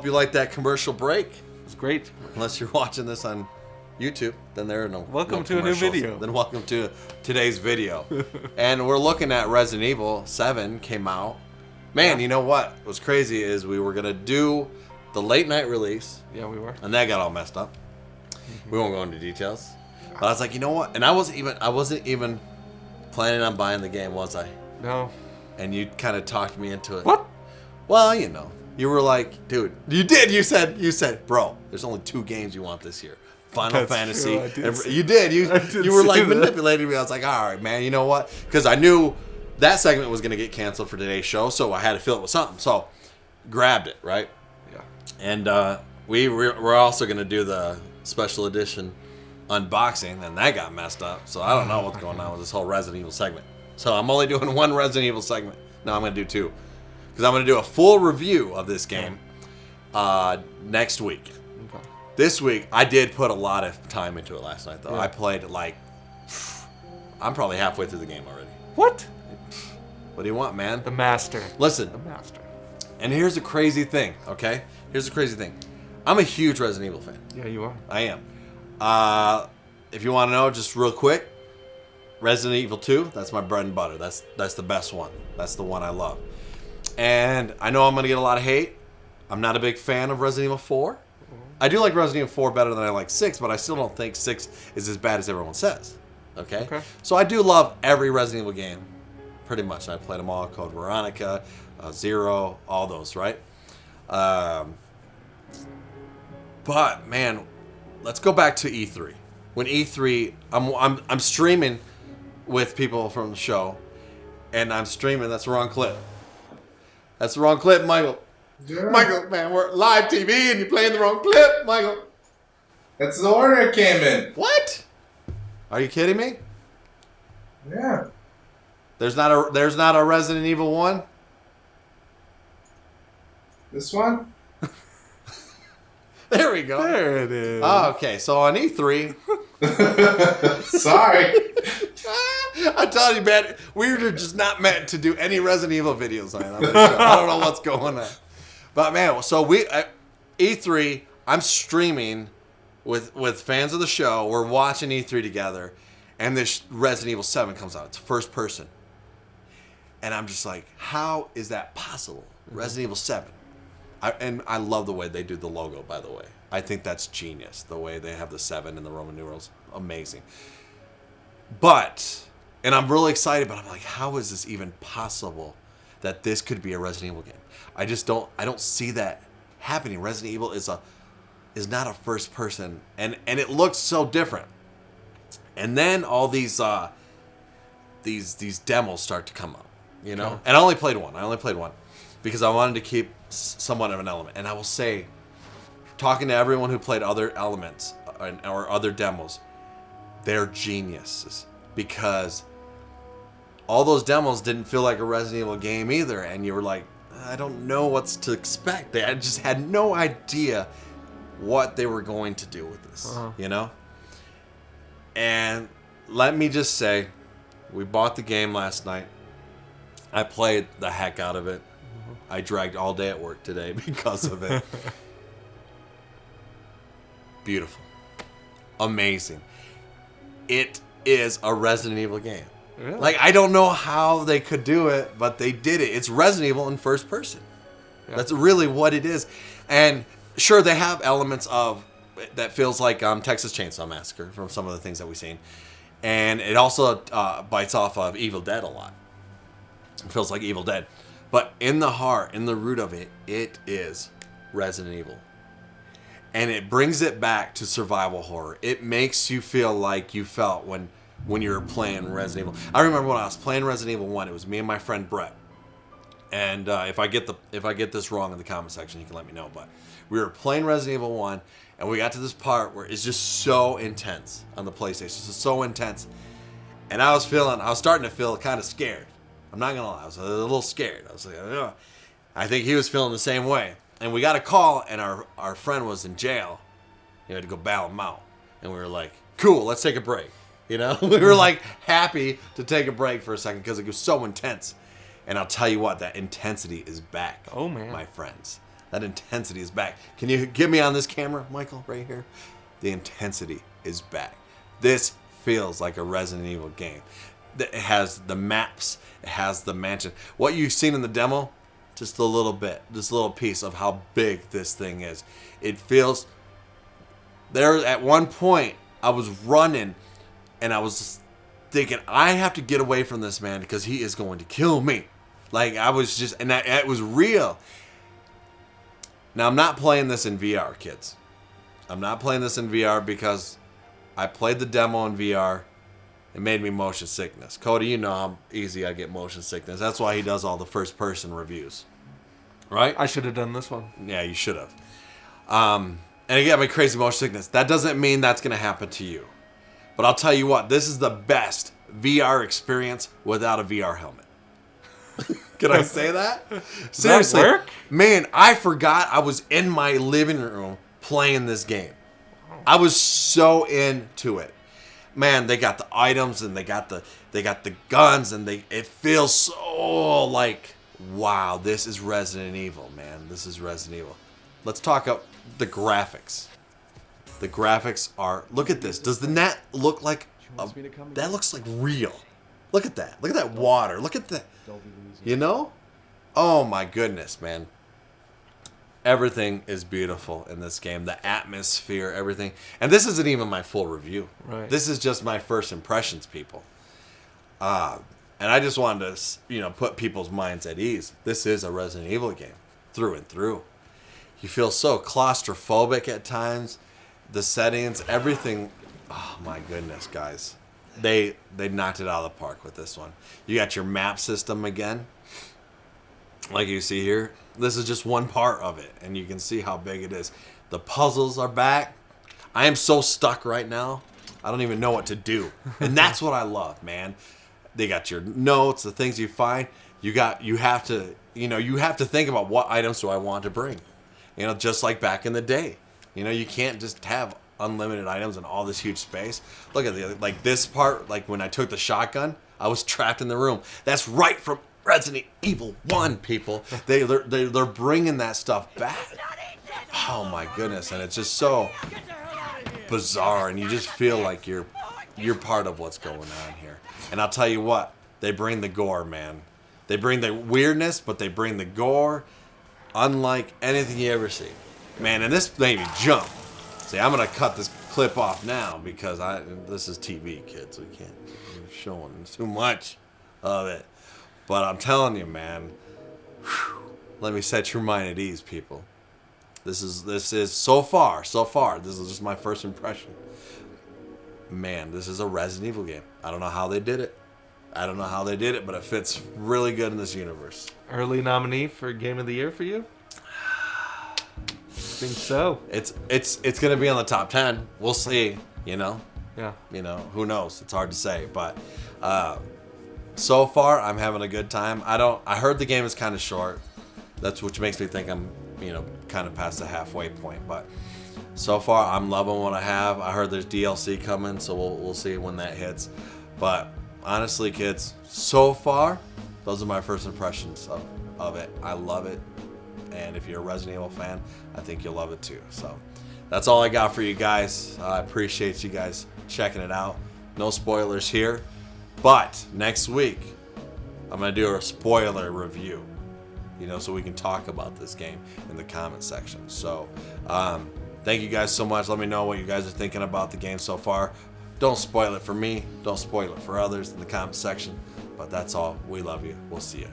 hope you liked that commercial break. It's great. Unless you're watching this on YouTube, then there are no Welcome no to a new commercials. video. Then welcome to today's video. And we're looking at Resident Evil 7 came out. Man, you know what was crazy is we were going to do the late night release. Yeah, we were. And that got all messed up. We won't go into details. But I was like, you know what? And I wasn't even planning on buying the game, was I? No. And you kind of talked me into it. What? Well, you know. You were like, dude, you did. You said, bro, there's only 2 games you want this year. Final Fantasy. True, You did. You were like manipulating me. I was like, all right, man, you know what? Because I knew that segment was going to get canceled for today's show, so I had to fill it with something. So, grabbed it, right? Yeah. And we're also going to do the special edition unboxing, and that got messed up. So, I don't know what's going on with this whole Resident Evil segment. So, I'm only doing 1 Resident Evil segment. No, I'm going to do 2. Because I'm going to do a full review of this game next week. Okay. This week, I did put a lot of time into it last night, though. Yeah. I played I'm probably halfway through the game already. What? What do you want, man? The master. Listen, The master. and here's the crazy thing, okay? Here's the crazy thing. I'm a huge Resident Evil fan. Yeah, you are. I am. If you want to know, just real quick, Resident Evil 2, that's my bread and butter. That's the best one. That's the one I love. And I know I'm going to get a lot of hate. I'm not a big fan of Resident Evil 4. I do like Resident Evil 4 better than I like 6, but I still don't think 6 is as bad as everyone says. Okay? So I do love every Resident Evil game, pretty much. I played them all, Code Veronica, Zero, all those, right? But, man, let's go back to E3. When E3, I'm streaming with people from the show, and I'm streaming, that's the wrong clip. That's the wrong clip, Michael. Yeah. Michael, man, we're live TV and you're playing the wrong clip, Michael. That's the order it came in. What? Are you kidding me? Yeah. There's not a Resident Evil 1? This one? There we go. There it is. Oh, okay, so on E3, Sorry. I'm telling you, man, we were just not meant to do any Resident Evil videos on this show. I don't know what's going on. But, man, so E3, I'm streaming with fans of the show. We're watching E3 together, and this Resident Evil 7 comes out. It's first person. And I'm just like, how is that possible? Resident Evil 7. And I love the way they do the logo, by the way. I think that's genius, the way they have the 7 in the Roman numerals. Amazing. But, and I'm really excited, but I'm like, how is this even possible that this could be a Resident Evil game? I don't see that happening. Resident Evil is not a first person, and it looks so different. And then all these demos start to come up, you know? Okay. And I only played one because I wanted to keep somewhat of an element. And I will say, talking to everyone who played other elements or other demos, they're geniuses because all those demos didn't feel like a Resident Evil game either. And you were like, I don't know what's to expect. They just had no idea what they were going to do with this, you know? And let me just say, we bought the game last night. I played the heck out of it. I dragged all day at work today because of it. Beautiful. Amazing. It is a Resident Evil game. Really? Like, I don't know how they could do it, but they did it. It's Resident Evil in first person. Yeah. That's really what it is. And sure, they have elements of that feels like Texas Chainsaw Massacre from some of the things that we've seen. And it also bites off of Evil Dead a lot. It feels like Evil Dead. But in the heart, in the root of it, it is Resident Evil. And it brings it back to survival horror. It makes you feel like you felt when you were playing Resident Evil. I remember when I was playing Resident Evil 1, it was me and my friend Brett. And if I get this wrong in the comment section, you can let me know. But we were playing Resident Evil 1, and we got to this part where it's just so intense on the PlayStation. It's just so intense. And I was starting to feel kind of scared. I'm not going to lie. I was a little scared. I was like, ugh. I think he was feeling the same way. And we got a call, and our friend was in jail. You had to go bail him out. And we were like, cool, let's take a break. You know? We were like happy to take a break for a second because it was so intense. And I'll tell you what, that intensity is back. Oh, man. My friends. That intensity is back. Can you get me on this camera, Michael, right here? The intensity is back. This feels like a Resident Evil game. It has the maps. It has the mansion. What you've seen in the demo, just a little bit, just a little piece of how big this thing is. It feels... There, at one point, I was running, and I was just thinking, I have to get away from this man because he is going to kill me. Like, I was just... And it was real. Now, I'm not playing this in VR, kids. I'm not playing this in VR because I played the demo in VR. It made me motion sickness. Cody, you know how easy I get motion sickness. That's why he does all the first-person reviews. Right? I should have done this one. Yeah, you should have. And it got me crazy motion sickness. That doesn't mean that's going to happen to you. But I'll tell you what, this is the best VR experience without a VR helmet. Can I say that? Seriously, that work? Man, I forgot I was in my living room playing this game. I was so into it. Man, they got the items and they got the guns and it feels so like, wow, this is Resident Evil, man. This is Resident Evil. Let's talk about the graphics. The graphics are, look at this. Does the net look like that looks like real. Look at that. Look at that water. Look at that. You know? Oh my goodness, man. Everything is beautiful in this game. The atmosphere, everything. And this isn't even my full review. Right. This is just my first impressions, people. And I just wanted to, put people's minds at ease. This is a Resident Evil game, through and through. You feel so claustrophobic at times. The settings, everything. Oh my goodness, guys. They knocked it out of the park with this one. You got your map system again. Like you see here. This is just one part of it, and you can see how big it is. The puzzles are back. I am so stuck right now. I don't even know what to do. And that's what I love, man. They got your notes, the things you find. You have to think about what items do I want to bring. Just like back in the day. You can't just have unlimited items in all this huge space. Look at this part, like when I took the shotgun, I was trapped in the room. That's right from Resident Evil 1, people. They're bringing that stuff back. Oh my goodness, and it's just so bizarre, and you just feel like you're part of what's going on here. And I'll tell you what, they bring the gore, man. They bring the weirdness, but they bring the gore unlike anything you ever see. Man, and this made me jump. See, I'm gonna cut this clip off now because this is TV, kids. We can't be showing too much of it. But I'm telling you, man, let me set your mind at ease, people. This is so far, this is just my first impression. Man, this is a Resident Evil game. I don't know how they did it. But it fits really good in this universe. Early nominee for Game of the Year for you? I think so. It's gonna be on the top 10. We'll see, Yeah. Who knows? It's hard to say, but so far, I'm having a good time. I heard the game is kind of short. That's which makes me think I'm, kind of past the halfway point. But so far, I'm loving what I have. I heard there's DLC coming, so we'll see when that hits. But honestly, kids, so far, those are my first impressions of it. I love it. And if you're a Resident Evil fan, I think you'll love it too. So that's all I got for you guys. I appreciate you guys checking it out. No spoilers here. But next week, I'm going to do a spoiler review, so we can talk about this game in the comment section. So, thank you guys so much. Let me know what you guys are thinking about the game so far. Don't spoil it for me. Don't spoil it for others in the comment section. But that's all. We love you. We'll see you.